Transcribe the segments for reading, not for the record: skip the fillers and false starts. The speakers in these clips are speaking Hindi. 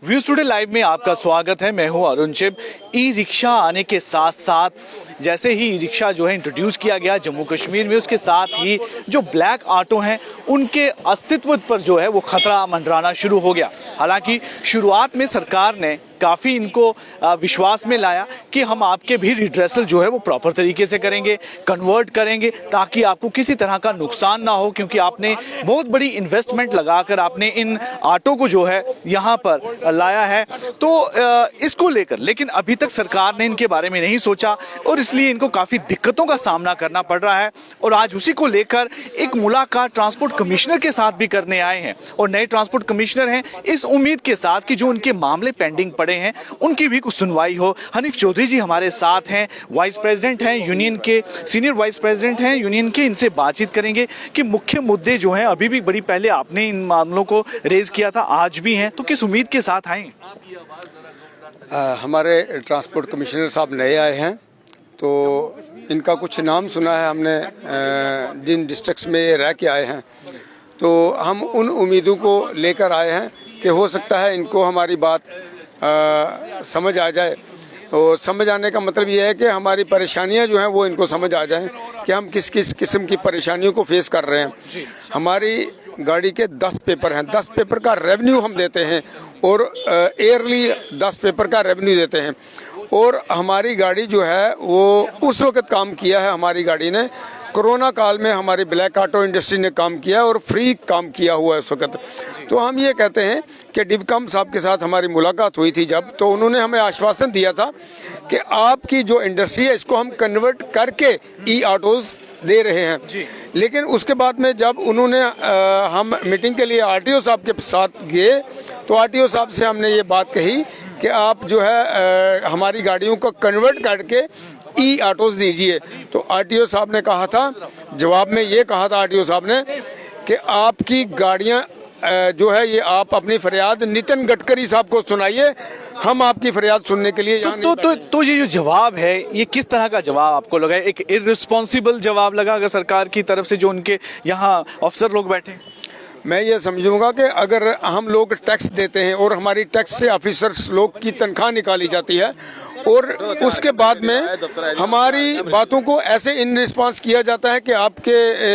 व्यूज टुडे लाइव में आपका स्वागत है। मैं हूं अरुण चिब। ई रिक्शा आने के साथ साथ जैसे ही ई रिक्शा जो है इंट्रोड्यूस किया गया जम्मू कश्मीर में, उसके साथ ही जो ब्लैक ऑटो हैं उनके अस्तित्व पर जो है वो खतरा मंडराना शुरू हो गया। हालांकि शुरुआत में सरकार ने काफ़ी इनको विश्वास में लाया कि हम आपके भी रिड्रेसल जो है वो प्रॉपर तरीके से करेंगे, कन्वर्ट करेंगे ताकि आपको किसी तरह का नुकसान ना हो, क्योंकि आपने बहुत बड़ी इन्वेस्टमेंट लगाकर आपने इन ऑटो को जो है यहाँ पर लाया है। तो इसको लेकर लेकिन अभी तक सरकार ने इनके बारे में नहीं सोचा और इसलिए इनको काफ़ी दिक्कतों का सामना करना पड़ रहा है। और आज उसी को लेकर एक मुलाकात ट्रांसपोर्ट कमिश्नर के साथ भी करने आए हैं और नए ट्रांसपोर्ट कमिश्नर हैं इस उम्मीद के साथ कि जो उनके मामले पेंडिंग पड़े हैं उनकी भी कुछ सुनवाई हो। हनीफ चौधरी जी हमारे साथ हैं, वाइस प्रेसिडेंट हैं यूनियन के, सीनियर वाइस प्रेसिडेंट हैं यूनियन के। इनसे बातचीत करेंगे कि मुख्य मुद्दे जो हैं अभी भी बड़ी पहले आपने इन मामलों को रेज किया था, आज भी हैं, तो किस उम्मीद के साथ आए? हमारे ट्रांसपोर्ट कमिश्नर साहब नए आए हैं तो इनका कुछ नाम सुना है हमने, जिन डिस्ट्रिक्ट्स में ये रह के आए हैं, तो हम उन उम्मीदों को लेकर आए हैं कि हो सकता है इनको हमारी बात समझ आ जाए। और समझ आने का मतलब ये है कि हमारी परेशानियां जो हैं वो इनको समझ आ जाएं कि हम किस किस किस्म की परेशानियों को फेस कर रहे हैं। हमारी गाड़ी के 10 पेपर हैं, 10 पेपर का रेवेन्यू हम देते हैं और ईयरली 10 पेपर का रेवेन्यू देते हैं। और हमारी गाड़ी जो है वो उस वक्त काम किया है, हमारी गाड़ी ने कोरोना काल में हमारी ब्लैक ऑटो इंडस्ट्री ने काम किया और फ्री काम किया हुआ है इस वक्त। तो हम ये कहते हैं कि डिवकम साहब के साथ हमारी मुलाकात हुई थी जब, तो उन्होंने हमें आश्वासन दिया था कि आपकी जो इंडस्ट्री है इसको हम कन्वर्ट करके ई ऑटोज दे रहे हैं। लेकिन उसके बाद में जब उन्होंने हम मीटिंग के लिए आरटीओ साहब के साथ गए तो आरटीओ साहब से हमने ये बात कही कि आप जो है हमारी गाड़ियों को कन्वर्ट करके ई ऑटोज दीजिए। तो आरटीओ साहब ने कहा था, जवाब में ये कहा था आरटीओ साहब ने कि आपकी गाड़ियां जो है ये आप अपनी फरियाद नितिन गडकरी साहब को सुनाइए, हम आपकी फरियाद सुनने के लिए यहाँ तो ये जो जवाब है ये किस तरह का जवाब आपको लगा? एक इररिस्पॉन्सिबल जवाब लगा अगर सरकार की तरफ से जो उनके यहाँ अफसर लोग बैठे? मैं ये समझूंगा कि अगर हम लोग टैक्स देते हैं और हमारी टैक्स से ऑफिसर्स लोग की तनख्वाह निकाली जाती है और उसके बाद में हमारी बातों को ऐसे इन रिस्पांस किया जाता है कि आपके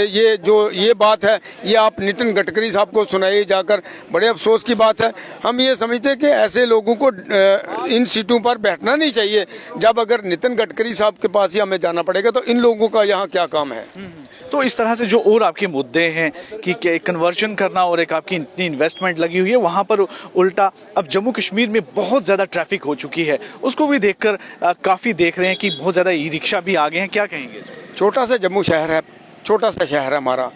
ये बात है ये आप नितिन गडकरी साहब को सुनाइए जाकर, बड़े अफसोस की बात है। हम ये समझते हैं कि ऐसे लोगों को इन सीटों पर बैठना नहीं चाहिए। जब अगर नितिन गडकरी साहब के पास ही हमें जाना पड़ेगा तो इन लोगों का यहाँ क्या काम है? तो इस तरह से जो और आपके मुद्दे हैं कि कन्वर्जन करना और एक आपकी इतनी इन्वेस्टमेंट लगी हुई है, वहाँ पर उल्टा अब जम्मू कश्मीर में बहुत ज़्यादा ट्रैफिक हो चुकी है, उसको भी देखकर काफ़ी देख रहे हैं कि बहुत ज़्यादा ई रिक्शा भी आ गए हैं, क्या कहेंगे? छोटा सा जम्मू शहर है, छोटा सा शहर है हमारा,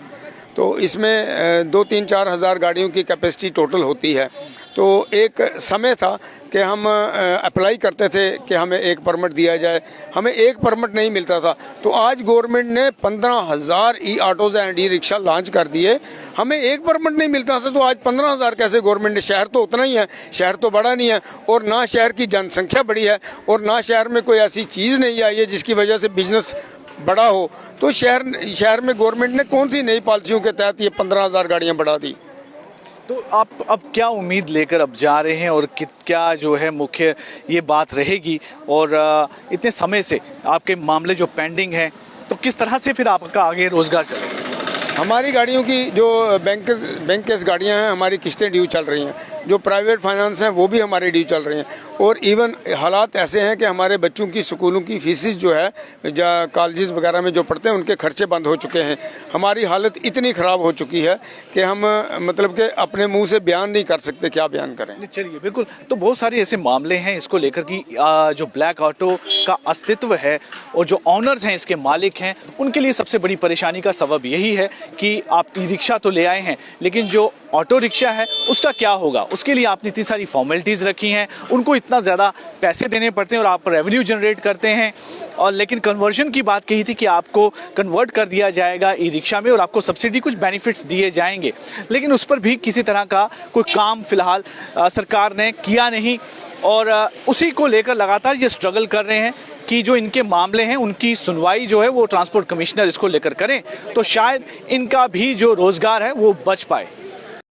तो इसमें 2-3-4 हज़ार गाड़ियों की कैपेसिटी टोटल होती है। तो एक समय था कि हम अप्लाई करते थे कि हमें एक परमिट दिया जाए, हमें एक परमिट नहीं मिलता था। तो आज गवर्नमेंट ने 15,000 e autos and e rickshaw launch कर दिए, हमें एक परमिट नहीं मिलता था। तो आज 15,000 कैसे गवर्नमेंट ने? शहर तो उतना ही है, शहर तो बड़ा नहीं है और ना शहर की जनसंख्या बड़ी है और ना शहर में कोई ऐसी चीज़ नहीं आई है जिसकी वजह से बिजनेस बड़ा हो। तो शहर में गवर्नमेंट ने कौन सी नई पॉलिसियों के तहत ये 15,000 गाड़ियाँ बढ़ा दी? तो आप अब क्या उम्मीद लेकर अब जा रहे हैं और क्या जो है मुख्य ये बात रहेगी? और इतने समय से आपके मामले जो पेंडिंग हैं तो किस तरह से फिर आपका आगे रोजगार चलेगा? हमारी गाड़ियों की जो बैंक केस गाड़ियां हैं हमारी किस्तें ड्यू चल रही हैं, जो प्राइवेट फाइनेंस हैं वो भी हमारी ड्यू चल रही हैं। और इवन हालात ऐसे हैं कि हमारे बच्चों की स्कूलों की फीसिस जो है कॉलेजेस वगैरह में जो पढ़ते हैं उनके खर्चे बंद हो चुके हैं। हमारी हालत इतनी ख़राब हो चुकी है कि हम मतलब कि अपने मुंह से बयान नहीं कर सकते, क्या बयान करें। चलिए बिल्कुल, तो बहुत सारे ऐसे मामले हैं इसको लेकर कि जो ब्लैक ऑटो का अस्तित्व है और जो ऑनर्स हैं, इसके मालिक हैं, उनके लिए सबसे बड़ी परेशानी का सबब यही है कि आप ई रिक्शा तो ले आए हैं लेकिन जो ऑटो रिक्शा है उसका क्या होगा? उसके लिए आपने इतनी सारी फॉर्मेलिटीज़ रखी हैं, उनको इतना ज़्यादा पैसे देने पड़ते हैं और आप रेवेन्यू जनरेट करते हैं। और लेकिन कन्वर्जन की बात कही थी कि आपको कन्वर्ट कर दिया जाएगा ई रिक्शा में और आपको सब्सिडी कुछ बेनिफिट्स दिए जाएंगे, लेकिन उस पर भी किसी तरह का कोई काम फिलहाल सरकार ने किया नहीं और उसी को लेकर लगातार ये स्ट्रगल कर रहे हैं कि जो इनके मामले हैं उनकी सुनवाई जो है वो ट्रांसपोर्ट कमिश्नर इसको लेकर करें तो शायद इनका भी जो रोजगार है वो बच पाए।